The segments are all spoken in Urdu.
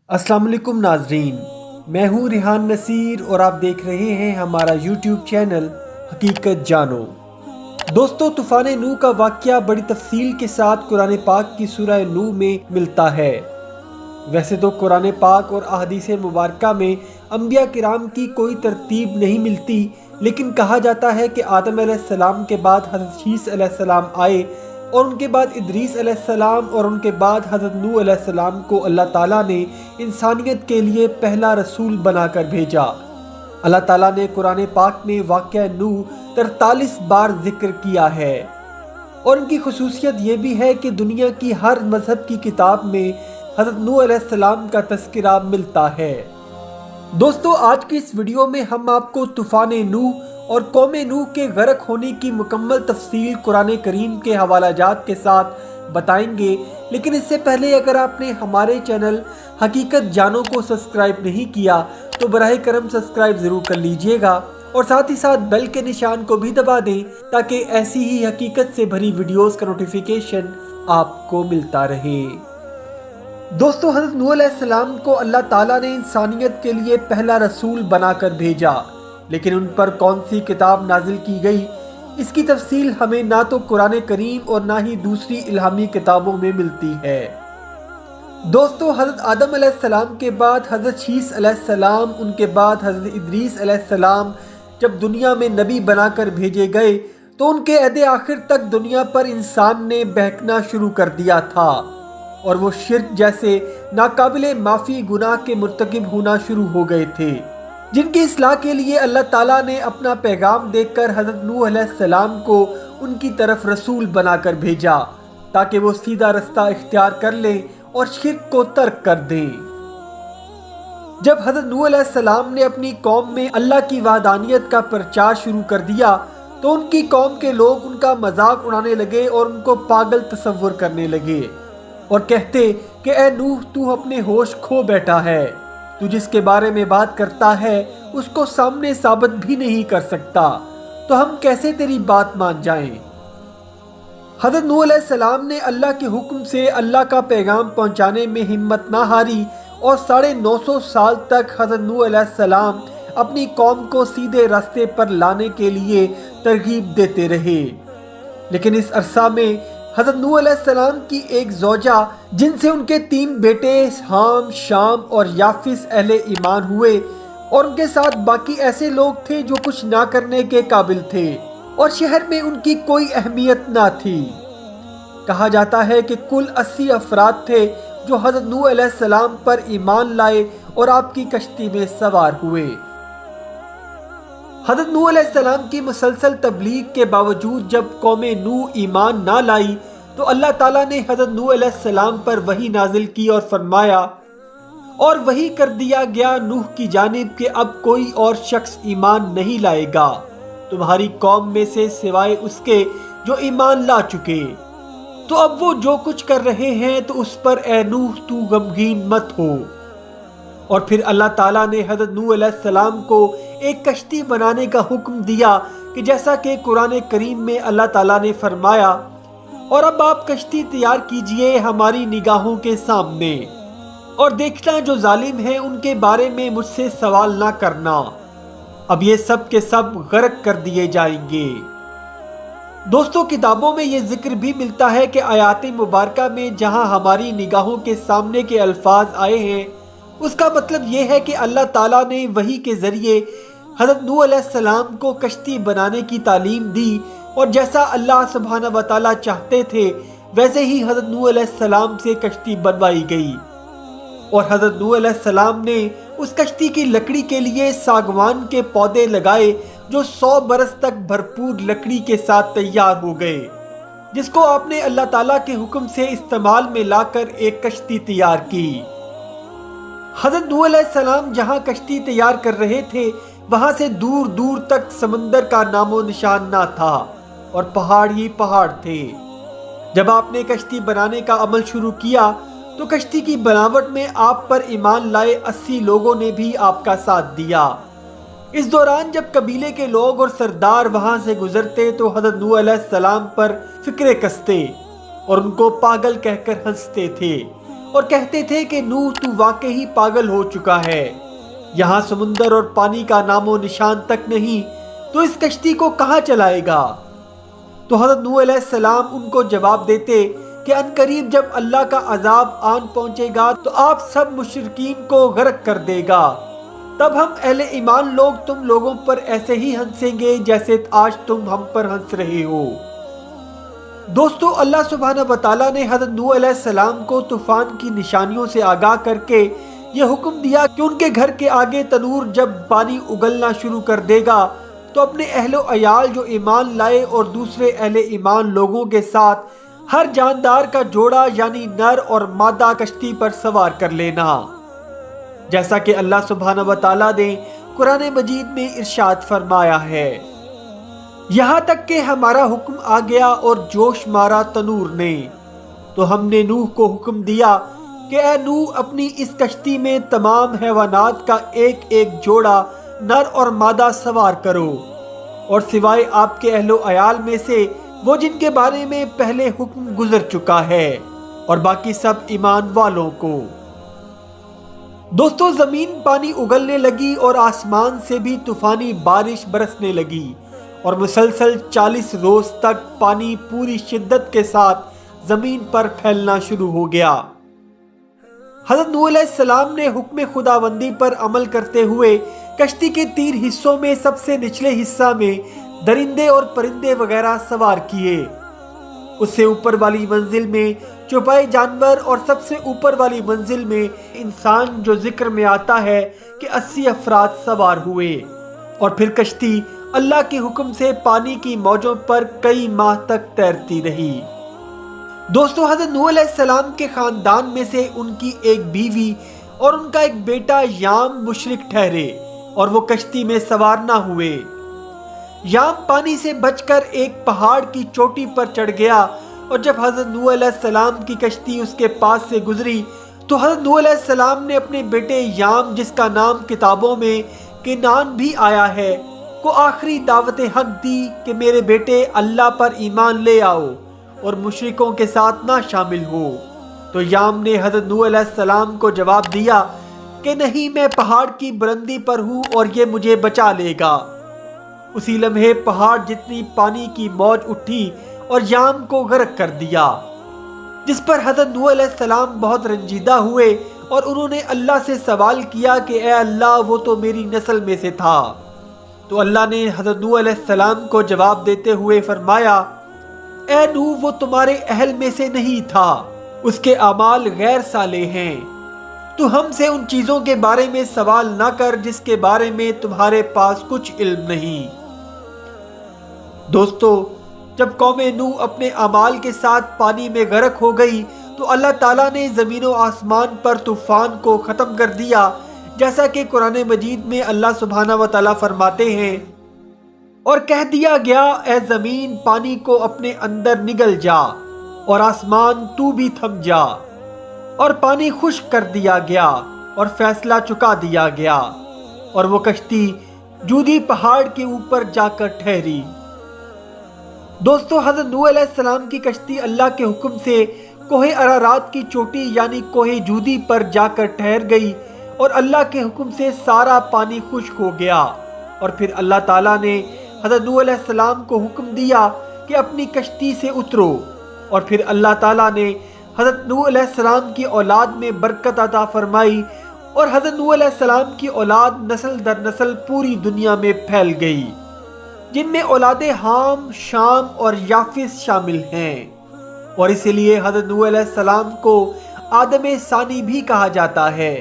السلام علیکم ناظرین، میں ہوں ریحان نصیر اور آپ دیکھ رہے ہیں ہمارا یوٹیوب چینل حقیقت جانو۔ دوستو، طوفان نوح کا واقعہ بڑی تفصیل کے ساتھ قرآن پاک کی سورہ نوح میں ملتا ہے۔ ویسے تو قرآن پاک اور احادیث مبارکہ میں انبیاء کرام کی کوئی ترتیب نہیں ملتی، لیکن کہا جاتا ہے کہ آدم علیہ السلام کے بعد حضرت شیث علیہ السلام آئے اور ان کے بعد ادریس علیہ السلام اور ان کے بعد حضرت نوح علیہ السلام کو اللہ تعالیٰ نے انسانیت کے لیے پہلا رسول بنا کر بھیجا۔ اللہ تعالیٰ نے قرآن پاک میں واقعہ نوح 43 بار ذکر کیا ہے، اور ان کی خصوصیت یہ بھی ہے کہ دنیا کی ہر مذہب کی کتاب میں حضرت نوح علیہ السلام کا تذکرہ ملتا ہے۔ دوستو، آج کی اس ویڈیو میں ہم آپ کو طوفان نوح اور قوم نوح کے غرق ہونے کی مکمل تفصیل قرآن کریم کے حوالہ جات کے ساتھ بتائیں گے، لیکن اس سے پہلے اگر آپ نے ہمارے چینل حقیقت جانو کو سبسکرائب نہیں کیا تو براہ کرم سبسکرائب ضرور کر لیجئے گا، اور ساتھ ہی ساتھ بیل کے نشان کو بھی دبا دیں تاکہ ایسی ہی حقیقت سے بھری ویڈیوز کا نوٹیفیکیشن آپ کو ملتا رہے۔ دوستو، حضرت نوح علیہ السلام کو اللہ تعالیٰ نے انسانیت کے لیے پہلا رسول بنا کر بھیجا، لیکن ان پر کون سی کتاب نازل کی گئی، اس کی تفصیل ہمیں نہ تو قرآن کریم اور نہ ہی دوسری الہامی کتابوں میں ملتی ہے۔ دوستو، حضرت آدم علیہ السلام کے بعد حضرت شیث علیہ السلام، ان کے بعد حضرت ادریس علیہ السلام جب دنیا میں نبی بنا کر بھیجے گئے تو ان کے عہد آخر تک دنیا پر انسان نے بہکنا شروع کر دیا تھا، اور وہ شرک جیسے ناقابل معافی گناہ کے مرتکب ہونا شروع ہو گئے تھے، جن کی اصلاح کے لیے اللہ تعالیٰ نے اپنا پیغام دے کر حضرت نوح علیہ السلام کو ان کی طرف رسول بنا کر بھیجا تاکہ وہ سیدھا رستہ اختیار کر لیں اور شرک کو ترک کر دیں۔ جب حضرت نوح علیہ السلام نے اپنی قوم میں اللہ کی وحدانیت کا پرچار شروع کر دیا تو ان کی قوم کے لوگ ان کا مذاق اڑانے لگے اور ان کو پاگل تصور کرنے لگے، اور کہتے کہ اے نوح، تو اپنے ہوش کھو بیٹھا ہے، تو جس کے بارے میں بات کرتا ہے اس کو سامنے ثابت بھی نہیں کر سکتا، تو ہم کیسے تیری بات مان جائیں۔ حضرت نوح علیہ السلام نے اللہ کے حکم سے اللہ کا پیغام پہنچانے میں ہمت نہ ہاری، اور 950 سال تک حضرت نوح علیہ السلام اپنی قوم کو سیدھے راستے پر لانے کے لیے ترغیب دیتے رہے۔ لیکن اس عرصہ میں حضرت نوح علیہ السلام کی ایک زوجہ، جن سے ان کے 3 بیٹے حام، شام اور یافس اہل ایمان ہوئے، اور ان کے ساتھ باقی ایسے لوگ تھے جو کچھ نہ کرنے کے قابل تھے اور شہر میں ان کی کوئی اہمیت نہ تھی۔ کہا جاتا ہے کہ کل 80 افراد تھے جو حضرت نوح علیہ السلام پر ایمان لائے اور آپ کی کشتی میں سوار ہوئے۔ حضرت نوح علیہ السلام کی مسلسل تبلیغ کے باوجود جب قوم نوح ایمان نہ لائی تو اللہ تعالیٰ نے حضرت نوح علیہ السلام پر وحی نازل کی اور فرمایا، اور وحی کر دیا گیا نوح کی جانب کہ اب کوئی اور شخص ایمان نہیں لائے گا تمہاری قوم میں سے سوائے اس کے جو ایمان لا چکے، تو اب وہ جو کچھ کر رہے ہیں تو اس پر اے نوح تو غمگین مت ہو۔ اور پھر اللہ تعالیٰ نے حضرت نوح علیہ السلام کو ایک کشتی بنانے کا حکم دیا کہ جیسا کہ قرآن کریم میں اللہ تعالیٰ نے فرمایا، اور اب آپ کشتی تیار کیجئے ہماری نگاہوں کے سامنے، اور دیکھنا جو ظالم ہیں ان کے بارے میں مجھ سے سوال نہ کرنا، اب یہ سب کے سب غرق کر دیے جائیں گے۔ دوستو، کتابوں میں یہ ذکر بھی ملتا ہے کہ آیات مبارکہ میں جہاں ہماری نگاہوں کے سامنے کے الفاظ آئے ہیں، اس کا مطلب یہ ہے کہ اللہ تعالیٰ نے وحی کے ذریعے حضرت نوح علیہ السلام کو کشتی بنانے کی تعلیم دی، اور جیسا اللہ سبحانہ و تعالیٰ چاہتے تھے ویسے ہی حضرت نوح علیہ السلام سے کشتی بنوائی گئی، اور حضرت نوح علیہ السلام نے اس کشتی کی لکڑی کے لیے ساگوان کے پودے لگائے جو 100 برس تک بھرپور لکڑی کے ساتھ تیار ہو گئے، جس کو آپ نے اللہ تعالیٰ کے حکم سے استعمال میں لا کر ایک کشتی تیار کی۔ حضرت نوح علیہ السلام جہاں کشتی تیار کر رہے تھے وہاں سے دور دور تک سمندر کا نام و نشان نہ تھا، اور پہاڑ ہی پہاڑ تھے۔ جب آپ نے کشتی بنانے کا عمل شروع کیا تو کشتی کی بناوٹ میں آپ پر ایمان لائے 80 لوگوں نے بھی آپ کا ساتھ دیا۔ اس دوران جب قبیلے کے لوگ اور سردار وہاں سے گزرتے تو حضرت نوح علیہ السلام پر فکرے کستے اور ان کو پاگل کہہ کر ہنستے تھے، اور کہتے تھے کہ نوح تو واقعی پاگل ہو چکا ہے، یہاں سمندر اور پانی کا نام و نشان تک نہیں، تو اس کشتی کو کہاں چلائے گا؟ تو حضرت نوح علیہ السلام ان کو جواب دیتے کہ عنقریب جب اللہ کا عذاب آن پہنچے گا تو آپ سب مشرکین کو غرق کر دے گا، تب ہم اہل ایمان لوگ تم لوگوں پر ایسے ہی ہنسیں گے جیسے آج تم ہم پر ہنس رہے ہو۔ دوستو، اللہ سبحانہ وتعالیٰ نے حضرت نوح علیہ السلام کو طوفان کی نشانیوں سے آگاہ کر کے یہ حکم دیا کہ ان کے گھر کے آگے تنور جب پانی اگلنا شروع کر دے گا تو اپنے اہل و عیال جو ایمان لائے اور دوسرے اہل ایمان لوگوں کے ساتھ ہر جاندار کا جوڑا یعنی نر اور مادہ کشتی پر سوار کر لینا، جیسا کہ اللہ سبحانہ وتعالیٰ نے قرآن مجید میں ارشاد فرمایا ہے، یہاں تک کہ ہمارا حکم آ گیا اور جوش مارا تنور نے، تو ہم نے نوح کو حکم دیا کہ اے نوح اپنی اس کشتی میں تمام حیوانات کا ایک ایک جوڑا نر اور مادہ سوار کرو، اور سوائے آپ کے اہل و عیال میں سے وہ جن کے بارے میں پہلے حکم گزر چکا ہے، اور باقی سب ایمان والوں کو۔ دوستو، زمین پانی اگلنے لگی اور آسمان سے بھی طوفانی بارش برسنے لگی، اور مسلسل 40 روز تک پانی پوری شدت کے ساتھ زمین پر پھیلنا شروع ہو گیا۔ حضرت نوح علیہ السلام نے حکم خداوندی پر عمل کرتے ہوئے کشتی کے 3 حصوں میں سب سے نچلے حصہ میں درندے اور پرندے وغیرہ سوار کیے، اس سے اوپر والی منزل میں چوپائے جانور، اور سب سے اوپر والی منزل میں انسان جو ذکر میں آتا ہے کہ 80 افراد سوار ہوئے، اور پھر کشتی اللہ کے حکم سے پانی کی موجوں پر کئی ماہ تک تیرتی رہی۔ دوستو، حضرت نوح علیہ السلام کے خاندان میں سے ان کی ایک بیوی اور ان کا ایک بیٹا یام مشرک ٹھہرے اور وہ کشتی میں سوار نہ ہوئے۔ یام پانی سے بچ کر ایک پہاڑ کی چوٹی پر چڑھ گیا، اور جب حضرت نوح علیہ السلام کی کشتی اس کے پاس سے گزری تو حضرت نوح علیہ السلام نے اپنے بیٹے یام، جس کا نام کتابوں میں کنعان بھی آیا ہے، کو آخری دعوت حق دی کہ میرے بیٹے اللہ پر ایمان لے آؤ اور مشرکوں کے ساتھ نہ شامل ہو۔ تو یام نے حضرت نوح علیہ السلام کو جواب دیا کہ نہیں، میں پہاڑ کی بلندی پر ہوں اور یہ مجھے بچا لے گا۔ اسی لمحے پہاڑ جتنی پانی کی موج اٹھی اور یام کو غرق کر دیا، جس پر حضرت نوح علیہ السلام بہت رنجیدہ ہوئے اور انہوں نے اللہ سے سوال کیا کہ اے اللہ، وہ تو میری نسل میں سے تھا۔ تو اللہ نے حضرت نوح علیہ السلام کو جواب دیتے ہوئے فرمایا، اے نوح، وہ تمہارے اہل میں سے نہیں تھا، اس کے اعمال غیر صالح ہیں، تو ہم سے ان چیزوں کے بارے میں سوال نہ کر جس کے بارے میں تمہارے پاس کچھ علم نہیں۔ دوستو، جب قوم نوح اپنے اعمال کے ساتھ پانی میں غرق ہو گئی تو اللہ تعالیٰ نے زمین و آسمان پر طوفان کو ختم کر دیا، جیسا کہ قرآن مجید میں اللہ سبحانہ وتعالیٰ فرماتے ہیں، اور کہہ دیا گیا اے زمین پانی کو اپنے اندر نگل جا، اور آسمان تو بھی تھم جا، اور پانی خشک کر دیا گیا اور فیصلہ چکا دیا گیا، اور وہ کشتی جودی پہاڑ کے اوپر جا کر ٹھہری۔ دوستو، حضرت نوح علیہ السلام کی کشتی اللہ کے حکم سے کوہ ارارات کی چوٹی یعنی کوہ جودی پر جا کر ٹھہر گئی، اور اللہ کے حکم سے سارا پانی خشک ہو گیا، اور پھر اللہ تعالیٰ نے حضرت نوح علیہ السلام کو حکم دیا کہ اپنی کشتی سے اترو، اور پھر اللہ تعالیٰ نے حضرت نوح علیہ السلام کی اولاد میں برکت عطا فرمائی، اور حضرت نوح علیہ السلام کی اولاد نسل در نسل پوری دنیا میں پھیل گئی، جن میں اولاد حام، شام اور یافس شامل ہیں، اور اسی لیے حضرت نوح علیہ السلام کو آدم ثانی بھی کہا جاتا ہے۔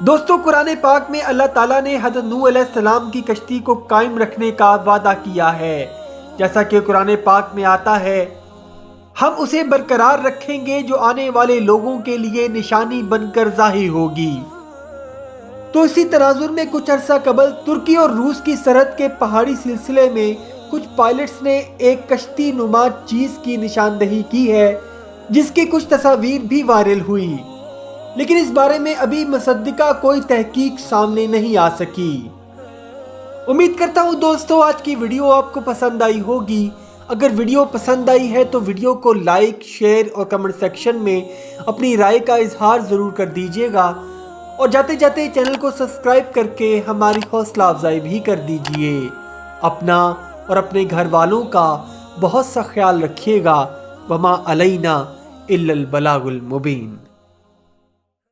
دوستو، قرآن پاک میں اللہ تعالیٰ نے حضرت نوح علیہ السلام کی کشتی کو قائم رکھنے کا وعدہ کیا ہے، جیسا کہ قرآن پاک میں آتا ہے، ہم اسے برقرار رکھیں گے جو آنے والے لوگوں کے لیے نشانی بن کر ظاہر ہوگی۔ تو اسی تناظر میں کچھ عرصہ قبل ترکی اور روس کی سرحد کے پہاڑی سلسلے میں کچھ پائلٹس نے ایک کشتی نما چیز کی نشاندہی کی ہے، جس کی کچھ تصاویر بھی وائرل ہوئی، لیکن اس بارے میں ابھی مصدقہ کوئی تحقیق سامنے نہیں آ سکی۔ امید کرتا ہوں دوستو آج کی ویڈیو آپ کو پسند آئی ہوگی۔ اگر ویڈیو پسند آئی ہے تو ویڈیو کو لائک، شیئر اور کمنٹ سیکشن میں اپنی رائے کا اظہار ضرور کر دیجیے گا، اور جاتے جاتے چینل کو سبسکرائب کر کے ہماری حوصلہ افزائی بھی کر دیجیے۔ اپنا اور اپنے گھر والوں کا بہت سا خیال رکھیے گا۔ وما علینا الا البلاغ المبین۔